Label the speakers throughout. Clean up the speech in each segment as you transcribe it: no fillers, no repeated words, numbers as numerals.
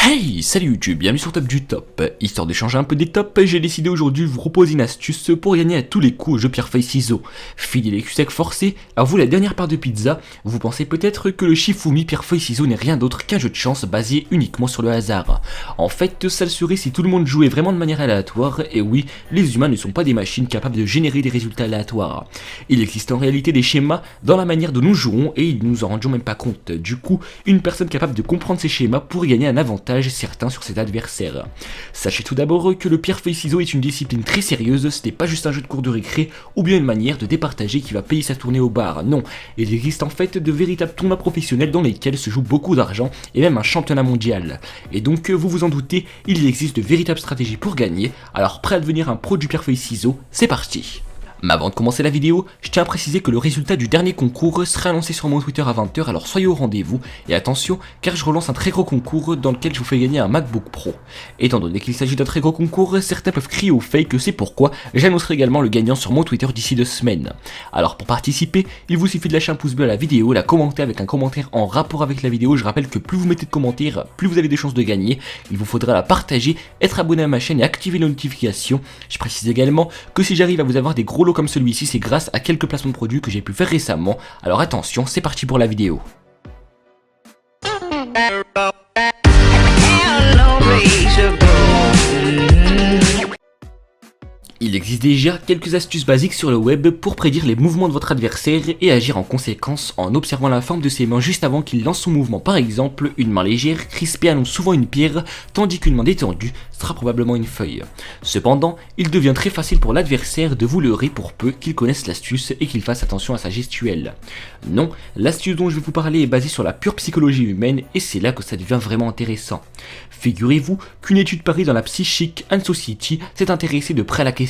Speaker 1: Hey, salut YouTube, bienvenue sur Top du Top. Histoire de changer un peu des tops, j'ai décidé aujourd'hui de vous proposer une astuce pour gagner à tous les coups au jeu pierre-feuille-ciseaux. Fini les culs forcés, alors vous la dernière part de pizza, vous pensez peut-être que le Shifumi pierre-feuille-ciseaux n'est rien d'autre qu'un jeu de chance basé uniquement sur le hasard. En fait, ça le serait si tout le monde jouait vraiment de manière aléatoire, et oui, les humains ne sont pas des machines capables de générer des résultats aléatoires. Il existe en réalité des schémas dans la manière dont nous jouons et nous nous en rendions même pas compte. Du coup, une personne capable de comprendre ces schémas pourrait gagner un avantage certains sur ses adversaires. Sachez tout d'abord que le pierre-feuille-ciseaux est une discipline très sérieuse, ce n'est pas juste un jeu de cours de récré ou bien une manière de départager qui va payer sa tournée au bar, non, il existe en fait de véritables tournois professionnels dans lesquels se joue beaucoup d'argent et même un championnat mondial. Et donc vous vous en doutez, il existe de véritables stratégies pour gagner, alors prêt à devenir un pro du pierre-feuille-ciseaux, c'est parti. Mais avant de commencer la vidéo, je tiens à préciser que le résultat du dernier concours sera annoncé sur mon Twitter à 20h, alors soyez au rendez-vous, et attention, car je relance un très gros concours dans lequel je vous fais gagner un MacBook Pro. Étant donné qu'il s'agit d'un très gros concours, certains peuvent crier au fake, c'est pourquoi j'annoncerai également le gagnant sur mon Twitter d'ici 2 semaines. Alors pour participer, il vous suffit de lâcher un pouce bleu à la vidéo, la commenter avec un commentaire en rapport avec la vidéo, je rappelle que plus vous mettez de commentaires, plus vous avez des chances de gagner, il vous faudra la partager, être abonné à ma chaîne et activer les notifications. Je précise également que si j'arrive à vous avoir des gros lots comme celui-ci, c'est grâce à quelques placements de produits que j'ai pu faire récemment. Alors attention, c'est parti pour la vidéo. Il existe déjà quelques astuces basiques sur le web pour prédire les mouvements de votre adversaire et agir en conséquence en observant la forme de ses mains juste avant qu'il lance son mouvement. Par exemple, une main légère, crispée annonce souvent une pierre, tandis qu'une main détendue sera probablement une feuille. Cependant, il devient très facile pour l'adversaire de vous leurrer pour peu qu'il connaisse l'astuce et qu'il fasse attention à sa gestuelle. Non, l'astuce dont je vais vous parler est basée sur la pure psychologie humaine et c'est là que ça devient vraiment intéressant. Figurez-vous qu'une étude parue dans la Psychic and Society s'est intéressée de près à la question.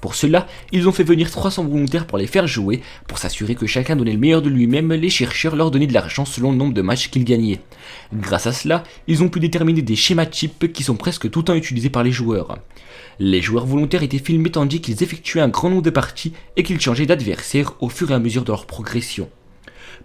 Speaker 1: Pour cela, ils ont fait venir 300 volontaires pour les faire jouer. Pour s'assurer que chacun donnait le meilleur de lui-même, les chercheurs leur donnaient de l'argent selon le nombre de matchs qu'ils gagnaient. Grâce à cela, ils ont pu déterminer des schémas types qui sont presque tout le temps utilisés par les joueurs. Les joueurs volontaires étaient filmés tandis qu'ils effectuaient un grand nombre de parties et qu'ils changeaient d'adversaire au fur et à mesure de leur progression.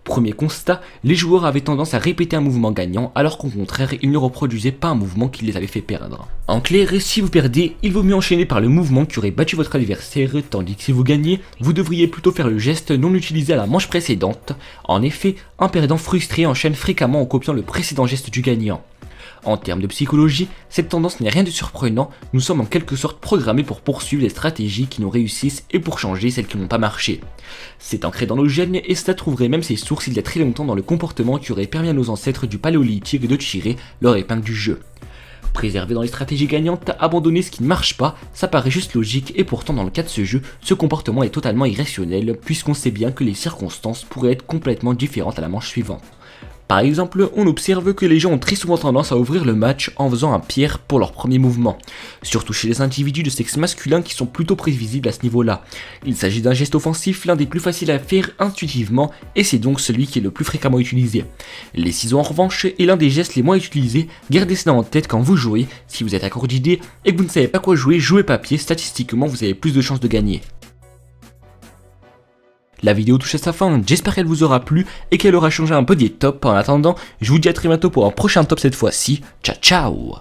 Speaker 1: Premier constat, les joueurs avaient tendance à répéter un mouvement gagnant alors qu'au contraire, ils ne reproduisaient pas un mouvement qui les avait fait perdre. En clair, si vous perdez, il vaut mieux enchaîner par le mouvement qui aurait battu votre adversaire, tandis que si vous gagnez, vous devriez plutôt faire le geste non utilisé à la manche précédente. En effet, un perdant frustré enchaîne fréquemment en copiant le précédent geste du gagnant. En termes de psychologie, cette tendance n'est rien de surprenant, nous sommes en quelque sorte programmés pour poursuivre les stratégies qui nous réussissent et pour changer celles qui n'ont pas marché. C'est ancré dans nos gènes et cela trouverait même ses sources il y a très longtemps dans le comportement qui aurait permis à nos ancêtres du paléolithique de tirer leur épingle du jeu. Préserver dans les stratégies gagnantes, abandonner ce qui ne marche pas, ça paraît juste logique et pourtant dans le cas de ce jeu, ce comportement est totalement irrationnel puisqu'on sait bien que les circonstances pourraient être complètement différentes à la manche suivante. Par exemple, on observe que les gens ont très souvent tendance à ouvrir le match en faisant un pierre pour leur premier mouvement, surtout chez les individus de sexe masculin qui sont plutôt prévisibles à ce niveau-là. Il s'agit d'un geste offensif, l'un des plus faciles à faire intuitivement, et c'est donc celui qui est le plus fréquemment utilisé. Les ciseaux en revanche est l'un des gestes les moins utilisés, gardez cela en tête quand vous jouez, si vous êtes à court d'idées et que vous ne savez pas quoi jouer, jouez papier, statistiquement vous avez plus de chances de gagner. La vidéo touche à sa fin, j'espère qu'elle vous aura plu et qu'elle aura changé un peu des tops. En attendant, je vous dis à très bientôt pour un prochain top cette fois-ci. Ciao ciao.